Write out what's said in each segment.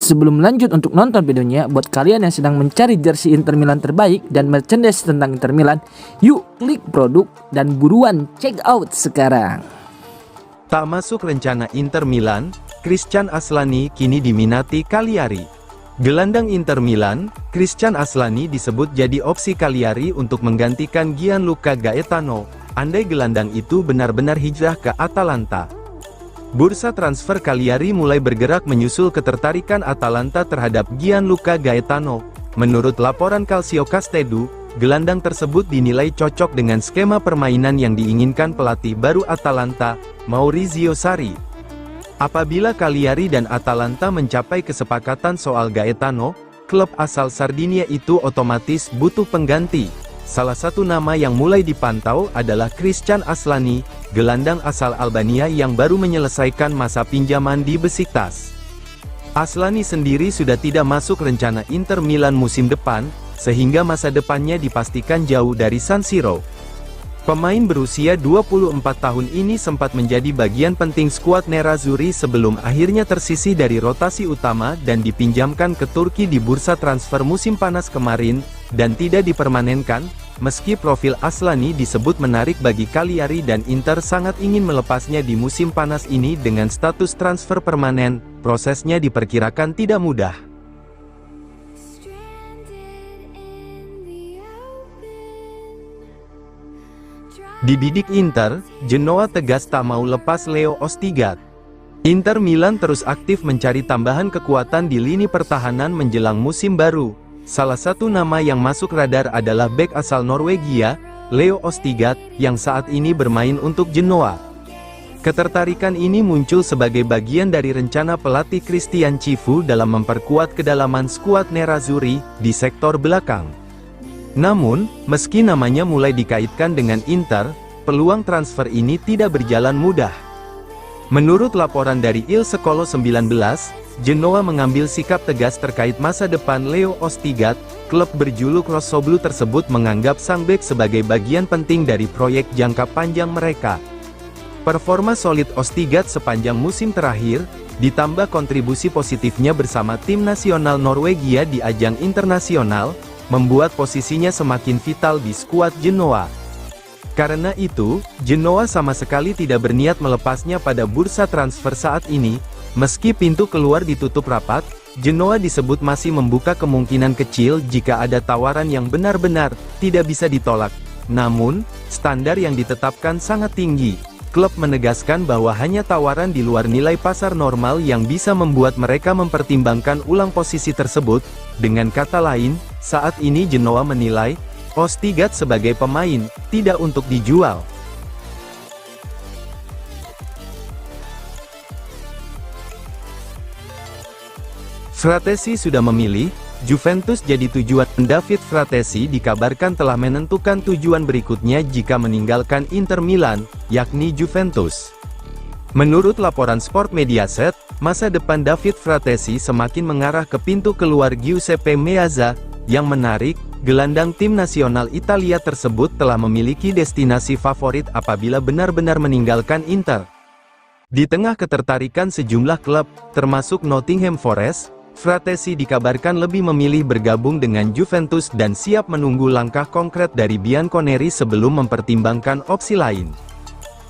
Sebelum lanjut untuk nonton videonya, buat kalian yang sedang mencari jersey Inter Milan terbaik dan merchandise tentang Inter Milan, yuk klik produk dan buruan check out sekarang. Tak masuk rencana Inter Milan, Christian Aslani kini diminati Cagliari. Gelandang Inter Milan, Christian Aslani disebut jadi opsi Cagliari untuk menggantikan Gianluca Gaetano, andai gelandang itu benar-benar hijrah ke Atalanta. Bursa transfer Cagliari mulai bergerak menyusul ketertarikan Atalanta terhadap Gianluca Gaetano. Menurut laporan Calcio Castedo, gelandang tersebut dinilai cocok dengan skema permainan yang diinginkan pelatih baru Atalanta, Maurizio Sarri. Apabila Cagliari dan Atalanta mencapai kesepakatan soal Gaetano, klub asal Sardinia itu otomatis butuh pengganti. Salah satu nama yang mulai dipantau adalah Christian Aslani, gelandang asal Albania yang baru menyelesaikan masa pinjaman di Besiktas. Aslani sendiri sudah tidak masuk rencana Inter Milan musim depan, sehingga masa depannya dipastikan jauh dari San Siro. Pemain berusia 24 tahun ini sempat menjadi bagian penting skuad Nerazzurri sebelum akhirnya tersisih dari rotasi utama dan dipinjamkan ke Turki di bursa transfer musim panas kemarin, dan tidak dipermanenkan. Meski profil Aslani disebut menarik bagi Cagliari dan Inter sangat ingin melepasnya di musim panas ini dengan status transfer permanen, prosesnya diperkirakan tidak mudah. Dibidik Inter, Genoa tegas tak mau lepas Leo Ostigard. Inter Milan terus aktif mencari tambahan kekuatan di lini pertahanan menjelang musim baru. Salah satu nama yang masuk radar adalah bek asal Norwegia, Leo Ostigard, yang saat ini bermain untuk Genoa. Ketertarikan ini muncul sebagai bagian dari rencana pelatih Christian Cifu dalam memperkuat kedalaman skuad Nerazzurri di sektor belakang. Namun, meski namanya mulai dikaitkan dengan Inter, peluang transfer ini tidak berjalan mudah. Menurut laporan dari Il Secolo 19, Genoa mengambil sikap tegas terkait masa depan Leo Ostigard. Klub berjuluk Rossoblu tersebut menganggap sang bek sebagai bagian penting dari proyek jangka panjang mereka. Performa solid Ostigard sepanjang musim terakhir, ditambah kontribusi positifnya bersama tim nasional Norwegia di ajang internasional, membuat posisinya semakin vital di skuad Genoa. Karena itu, Genoa sama sekali tidak berniat melepasnya pada bursa transfer saat ini. Meski pintu keluar ditutup rapat, Genoa disebut masih membuka kemungkinan kecil jika ada tawaran yang benar-benar tidak bisa ditolak. Namun, standar yang ditetapkan sangat tinggi. Klub menegaskan bahwa hanya tawaran di luar nilai pasar normal yang bisa membuat mereka mempertimbangkan ulang posisi tersebut. Dengan kata lain, saat ini Genoa menilai Ostigard sebagai pemain tidak untuk dijual. Fratesi sudah memilih, Juventus jadi tujuan. David Fratesi dikabarkan telah menentukan tujuan berikutnya jika meninggalkan Inter Milan, yakni Juventus. Menurut laporan Sport Mediaset, masa depan David Fratesi semakin mengarah ke pintu keluar Giuseppe Meazza. Yang menarik, gelandang tim nasional Italia tersebut telah memiliki destinasi favorit apabila benar-benar meninggalkan Inter. Di tengah ketertarikan sejumlah klub, termasuk Nottingham Forest, Fratesi dikabarkan lebih memilih bergabung dengan Juventus dan siap menunggu langkah konkret dari Bianconeri sebelum mempertimbangkan opsi lain.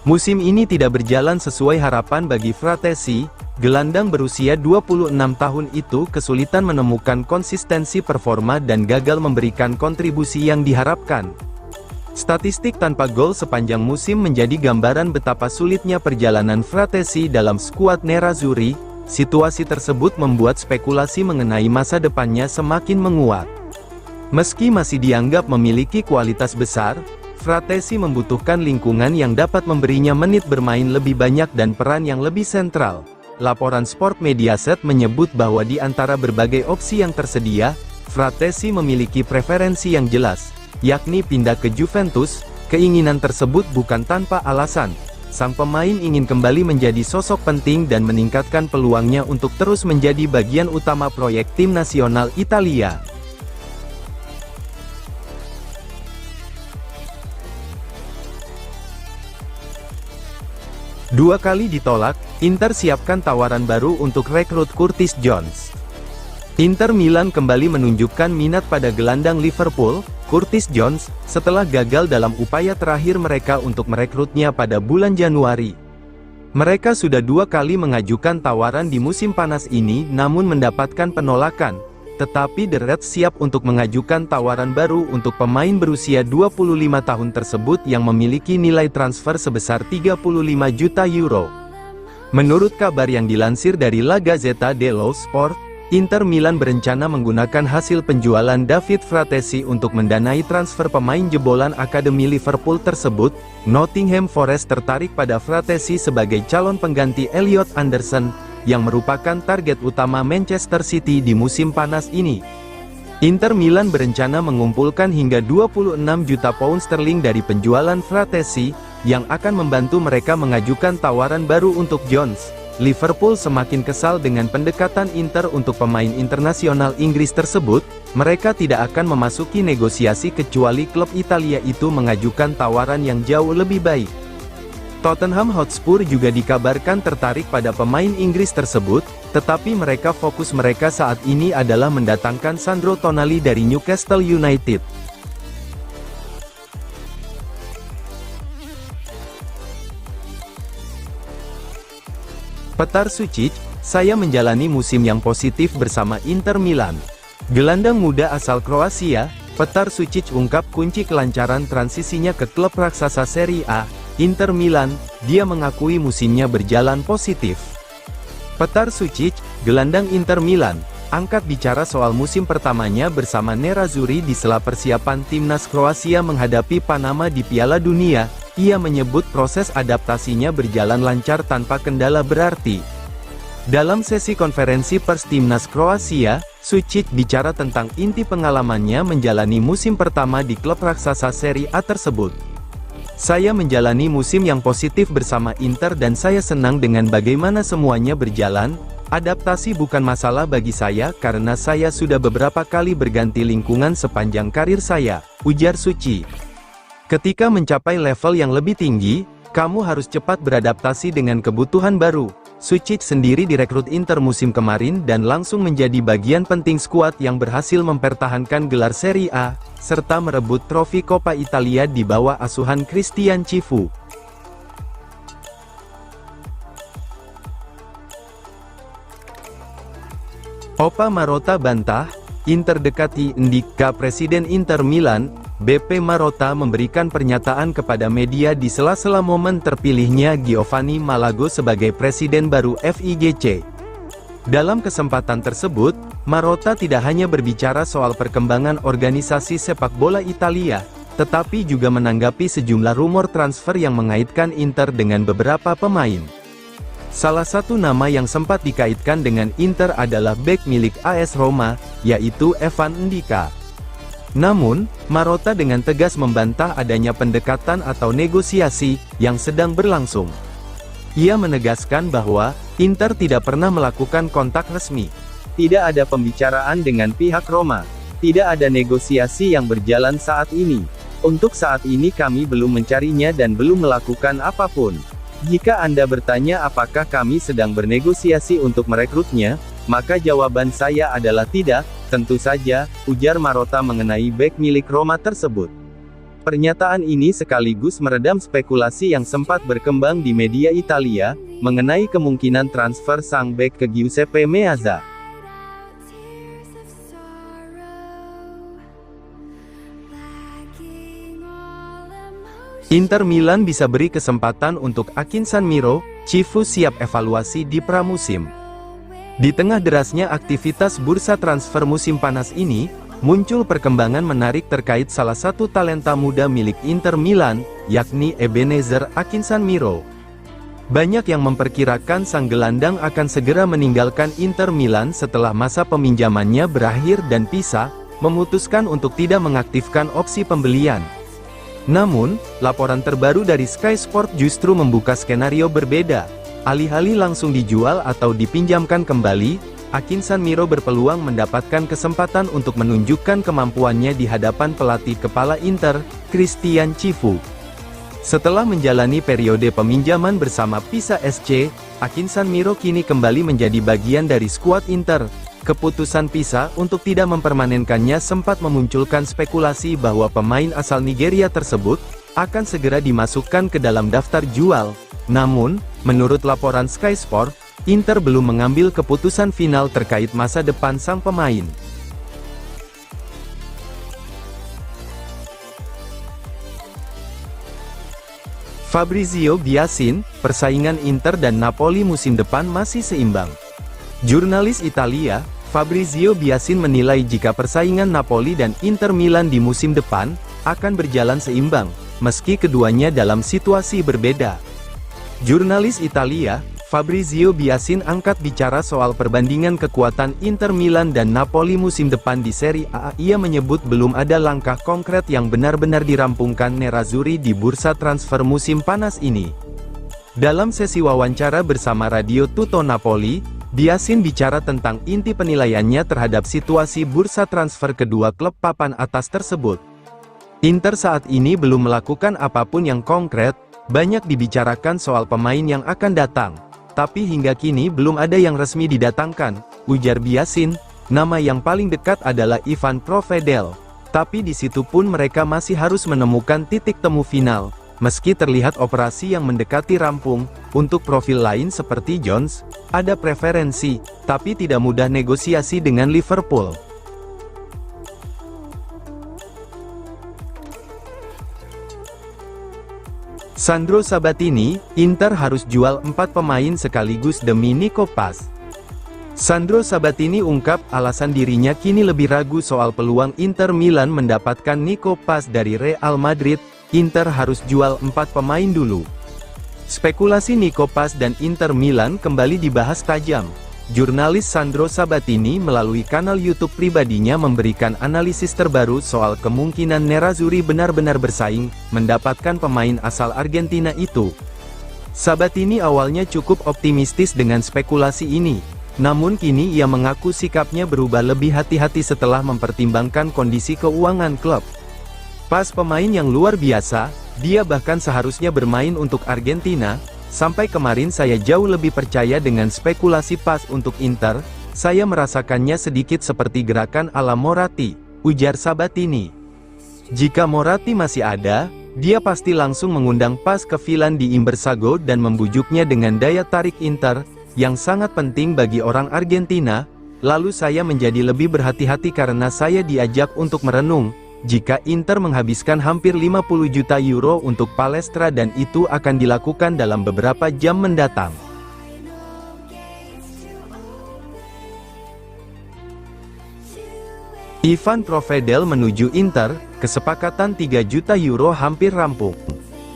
Musim ini tidak berjalan sesuai harapan bagi Fratesi. Gelandang berusia 26 tahun itu kesulitan menemukan konsistensi performa dan gagal memberikan kontribusi yang diharapkan. Statistik tanpa gol sepanjang musim menjadi gambaran betapa sulitnya perjalanan Fratesi dalam skuad Nerazzurri. Situasi tersebut membuat spekulasi mengenai masa depannya semakin menguat. Meski masih dianggap memiliki kualitas besar, Fratesi membutuhkan lingkungan yang dapat memberinya menit bermain lebih banyak dan peran yang lebih sentral. Laporan Sport Mediaset menyebut bahwa di antara berbagai opsi yang tersedia, Fratesi memiliki preferensi yang jelas, yakni pindah ke Juventus. Keinginan tersebut bukan tanpa alasan. Sang pemain ingin kembali menjadi sosok penting dan meningkatkan peluangnya untuk terus menjadi bagian utama proyek tim nasional Italia. Dua kali ditolak, Inter siapkan tawaran baru untuk rekrut Curtis Jones. Inter Milan kembali menunjukkan minat pada gelandang Liverpool, Curtis Jones, setelah gagal dalam upaya terakhir mereka untuk merekrutnya pada bulan Januari. Mereka sudah 2 kali mengajukan tawaran di musim panas ini namun mendapatkan penolakan, tetapi The Reds siap untuk mengajukan tawaran baru untuk pemain berusia 25 tahun tersebut yang memiliki nilai transfer sebesar 35 juta euro. Menurut kabar yang dilansir dari La Gazzetta dello Sport, Inter Milan berencana menggunakan hasil penjualan David Fratesi untuk mendanai transfer pemain jebolan Akademi Liverpool tersebut. Nottingham Forest tertarik pada Fratesi sebagai calon pengganti Elliot Anderson, yang merupakan target utama Manchester City di musim panas ini. Inter Milan berencana mengumpulkan hingga 26 juta pound sterling dari penjualan Fratesi, yang akan membantu mereka mengajukan tawaran baru untuk Jones. Liverpool semakin kesal dengan pendekatan Inter untuk pemain internasional Inggris tersebut. Mereka tidak akan memasuki negosiasi kecuali klub Italia itu mengajukan tawaran yang jauh lebih baik. Tottenham Hotspur juga dikabarkan tertarik pada pemain Inggris tersebut, tetapi fokus mereka saat ini adalah mendatangkan Sandro Tonali dari Newcastle United. Petar Sučić, saya menjalani musim yang positif bersama Inter Milan. Gelandang muda asal Kroasia, Petar Sučić ungkap kunci kelancaran transisinya ke klub raksasa Serie A, Inter Milan. Dia mengakui musimnya berjalan positif. Petar Sučić, gelandang Inter Milan, angkat bicara soal musim pertamanya bersama Nerazzurri di sela persiapan timnas Kroasia menghadapi Panama di Piala Dunia. Ia menyebut proses adaptasinya berjalan lancar tanpa kendala berarti. Dalam sesi konferensi pers timnas Kroasia, Sučić bicara tentang inti pengalamannya menjalani musim pertama di klub raksasa Serie A tersebut. Saya menjalani musim yang positif bersama Inter dan saya senang dengan bagaimana semuanya berjalan. Adaptasi bukan masalah bagi saya karena saya sudah beberapa kali berganti lingkungan sepanjang karir saya, ujar Sučić. Ketika mencapai level yang lebih tinggi, kamu harus cepat beradaptasi dengan kebutuhan baru. Sučić sendiri direkrut Inter musim kemarin dan langsung menjadi bagian penting skuad yang berhasil mempertahankan gelar Serie A, serta merebut trofi Coppa Italia di bawah asuhan Christian Cifu. Opa Marotta bantah, Inter dekati Ndika. Presiden Inter Milan, BP Marotta memberikan pernyataan kepada media di sela-sela momen terpilihnya Giovanni Malago sebagai presiden baru FIGC. Dalam kesempatan tersebut, Marotta tidak hanya berbicara soal perkembangan organisasi sepak bola Italia, tetapi juga menanggapi sejumlah rumor transfer yang mengaitkan Inter dengan beberapa pemain. Salah satu nama yang sempat dikaitkan dengan Inter adalah bek milik AS Roma, yaitu Evan Ndika. Namun, Marotta dengan tegas membantah adanya pendekatan atau negosiasi yang sedang berlangsung. Ia menegaskan bahwa Inter tidak pernah melakukan kontak resmi. Tidak ada pembicaraan dengan pihak Roma. Tidak ada negosiasi yang berjalan saat ini. Untuk saat ini kami belum mencarinya dan belum melakukan apapun. Jika Anda bertanya apakah kami sedang bernegosiasi untuk merekrutnya, maka jawaban saya adalah tidak, tentu saja, ujar Marotta mengenai bek milik Roma tersebut. Pernyataan ini sekaligus meredam spekulasi yang sempat berkembang di media Italia, mengenai kemungkinan transfer sang bek ke Giuseppe Meazza. Inter Milan bisa beri kesempatan untuk Akinson Miro, Cifu siap evaluasi di pramusim. Di tengah derasnya aktivitas bursa transfer musim panas ini, muncul perkembangan menarik terkait salah satu talenta muda milik Inter Milan, yakni Ebenezer Akinson Miro. Banyak yang memperkirakan sang gelandang akan segera meninggalkan Inter Milan setelah masa peminjamannya berakhir dan Pisa memutuskan untuk tidak mengaktifkan opsi pembelian. Namun, laporan terbaru dari Sky Sport justru membuka skenario berbeda. Alih-alih langsung dijual atau dipinjamkan kembali, Akinson Miro berpeluang mendapatkan kesempatan untuk menunjukkan kemampuannya di hadapan pelatih kepala Inter, Christian Cifu. Setelah menjalani periode peminjaman bersama Pisa SC, Akinson Miro kini kembali menjadi bagian dari skuad Inter. Keputusan Pisa untuk tidak mempermanenkannya sempat memunculkan spekulasi bahwa pemain asal Nigeria tersebut akan segera dimasukkan ke dalam daftar jual. Namun, menurut laporan Sky Sport, Inter belum mengambil keputusan final terkait masa depan sang pemain. Fabrizio Biasin, persaingan Inter dan Napoli musim depan masih seimbang. Jurnalis Italia, Fabrizio Biasin menilai jika persaingan Napoli dan Inter Milan di musim depan akan berjalan seimbang, meski keduanya dalam situasi berbeda. Jurnalis Italia, Fabrizio Biasin angkat bicara soal perbandingan kekuatan Inter Milan dan Napoli musim depan di Serie A. Ia menyebut belum ada langkah konkret yang benar-benar dirampungkan Nerazzurri di bursa transfer musim panas ini. Dalam sesi wawancara bersama Radio Tutto Napoli, Biasin bicara tentang inti penilaiannya terhadap situasi bursa transfer kedua klub papan atas tersebut. Inter saat ini belum melakukan apapun yang konkret, banyak dibicarakan soal pemain yang akan datang. Tapi hingga kini belum ada yang resmi didatangkan, ujar Biasin. Nama yang paling dekat adalah Ivan Provedel. Tapi di situ pun mereka masih harus menemukan titik temu final. Meski terlihat operasi yang mendekati rampung, untuk profil lain seperti Jones, ada preferensi, tapi tidak mudah negosiasi dengan Liverpool. Sandro Sabatini, Inter harus jual 4 pemain sekaligus demi Nico Paz. Sandro Sabatini ungkap alasan dirinya kini lebih ragu soal peluang Inter Milan mendapatkan Nico Paz dari Real Madrid. Inter harus jual 4 pemain dulu. Spekulasi Nico Paz dan Inter Milan kembali dibahas tajam. Jurnalis Sandro Sabatini melalui kanal YouTube pribadinya memberikan analisis terbaru soal kemungkinan Nerazzurri benar-benar bersaing mendapatkan pemain asal Argentina itu. Sabatini awalnya cukup optimistis dengan spekulasi ini, namun kini ia mengaku sikapnya berubah lebih hati-hati setelah mempertimbangkan kondisi keuangan klub. Paz pemain yang luar biasa, dia bahkan seharusnya bermain untuk Argentina. Sampai kemarin saya jauh lebih percaya dengan spekulasi Paz untuk Inter, saya merasakannya sedikit seperti gerakan ala Moratti, ujar Sabatini. Jika Moratti masih ada, dia pasti langsung mengundang Paz ke Milan di Imbersago dan membujuknya dengan daya tarik Inter, yang sangat penting bagi orang Argentina. Lalu saya menjadi lebih berhati-hati karena saya diajak untuk merenung, jika Inter menghabiskan hampir 50 juta euro untuk Palestra dan itu akan dilakukan dalam beberapa jam mendatang. Ivan Provedel menuju Inter, kesepakatan 3 juta euro hampir rampung.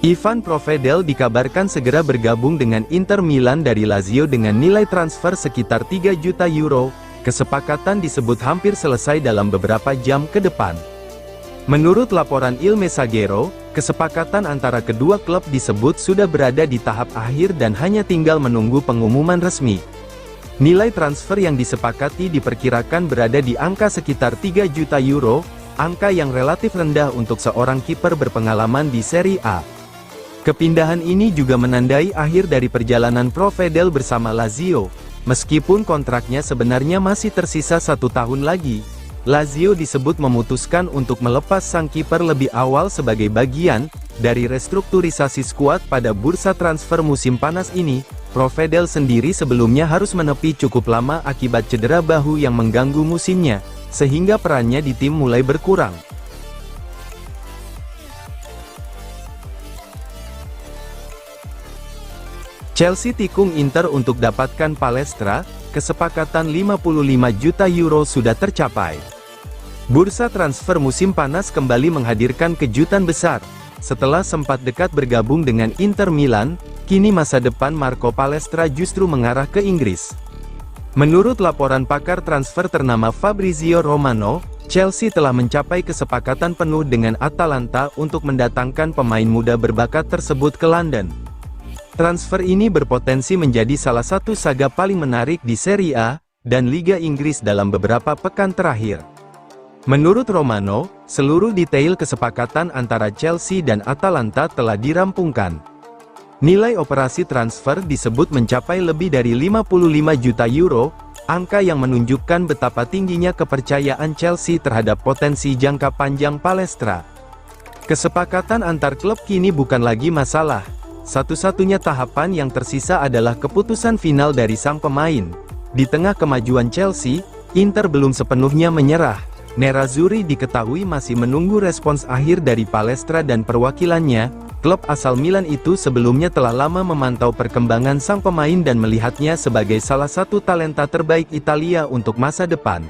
Ivan Provedel dikabarkan segera bergabung dengan Inter Milan dari Lazio dengan nilai transfer sekitar 3 juta euro, kesepakatan disebut hampir selesai dalam beberapa jam ke depan. Menurut laporan Il Messaggero, kesepakatan antara kedua klub disebut sudah berada di tahap akhir dan hanya tinggal menunggu pengumuman resmi. Nilai transfer yang disepakati diperkirakan berada di angka sekitar 3 juta euro, angka yang relatif rendah untuk seorang kiper berpengalaman di Serie A. Kepindahan ini juga menandai akhir dari perjalanan Provedel bersama Lazio, meskipun kontraknya sebenarnya masih tersisa 1 tahun lagi. Lazio disebut memutuskan untuk melepas sang kiper lebih awal sebagai bagian dari restrukturisasi skuad pada bursa transfer musim panas ini. Provedel sendiri sebelumnya harus menepi cukup lama akibat cedera bahu yang mengganggu musimnya, sehingga perannya di tim mulai berkurang. Chelsea tikung Inter untuk dapatkan Palestra, kesepakatan 55 juta euro sudah tercapai. Bursa transfer musim panas kembali menghadirkan kejutan besar. Setelah sempat dekat bergabung dengan Inter Milan, kini masa depan Marco Palestra justru mengarah ke Inggris. Menurut laporan pakar transfer ternama Fabrizio Romano, Chelsea telah mencapai kesepakatan penuh dengan Atalanta untuk mendatangkan pemain muda berbakat tersebut ke London. Transfer ini berpotensi menjadi salah satu saga paling menarik di Serie A dan Liga Inggris dalam beberapa pekan terakhir. Menurut Romano, seluruh detail kesepakatan antara Chelsea dan Atalanta telah dirampungkan. Nilai operasi transfer disebut mencapai lebih dari 55 juta euro, Angka yang menunjukkan betapa tingginya kepercayaan Chelsea terhadap potensi jangka panjang Palestra. Kesepakatan antar klub kini bukan lagi masalah. Satu-satunya tahapan yang tersisa adalah keputusan final dari sang pemain. Di tengah kemajuan Chelsea, Inter belum sepenuhnya menyerah. Nerazzurri diketahui masih menunggu respons akhir dari Palestra dan perwakilannya. Klub asal Milan itu sebelumnya telah lama memantau perkembangan sang pemain dan melihatnya sebagai salah satu talenta terbaik Italia untuk masa depan.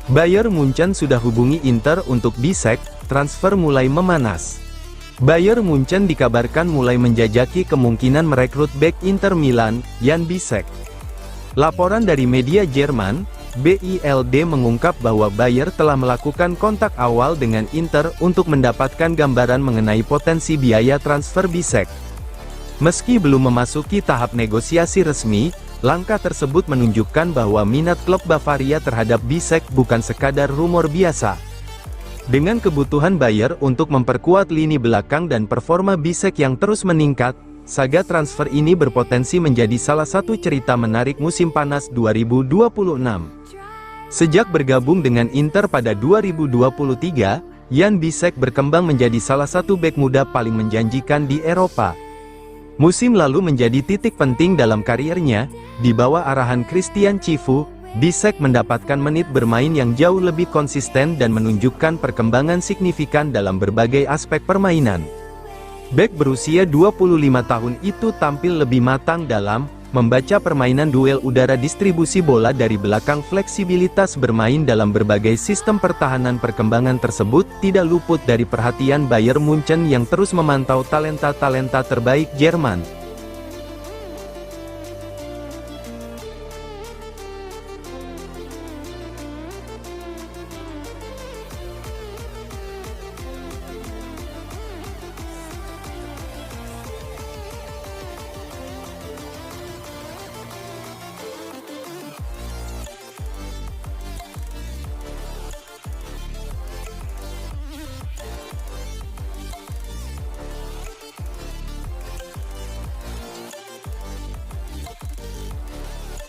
Bayern Munchen sudah hubungi Inter untuk Bisek, transfer mulai memanas. Bayern Munchen dikabarkan mulai menjajaki kemungkinan merekrut bek Inter Milan, Jan Bisek. Laporan dari media Jerman, Bild mengungkap bahwa Bayern telah melakukan kontak awal dengan Inter untuk mendapatkan gambaran mengenai potensi biaya transfer Bisek. Meski belum memasuki tahap negosiasi resmi, langkah tersebut menunjukkan bahwa minat klub Bavaria terhadap Bisek bukan sekadar rumor biasa. Dengan kebutuhan Bayern untuk memperkuat lini belakang dan performa Bisek yang terus meningkat, saga transfer ini berpotensi menjadi salah satu cerita menarik musim panas 2026. Sejak bergabung dengan Inter pada 2023, Jan Bisek berkembang menjadi salah satu bek muda paling menjanjikan di Eropa. Musim lalu menjadi titik penting dalam kariernya, di bawah arahan Christian Chivu, Bisek mendapatkan menit bermain yang jauh lebih konsisten dan menunjukkan perkembangan signifikan dalam berbagai aspek permainan. Bek berusia 25 tahun itu tampil lebih matang dalam membaca permainan duel udara, distribusi bola dari belakang, fleksibilitas bermain dalam berbagai sistem pertahanan. Perkembangan tersebut tidak luput dari perhatian Bayern Munchen yang terus memantau talenta-talenta terbaik Jerman.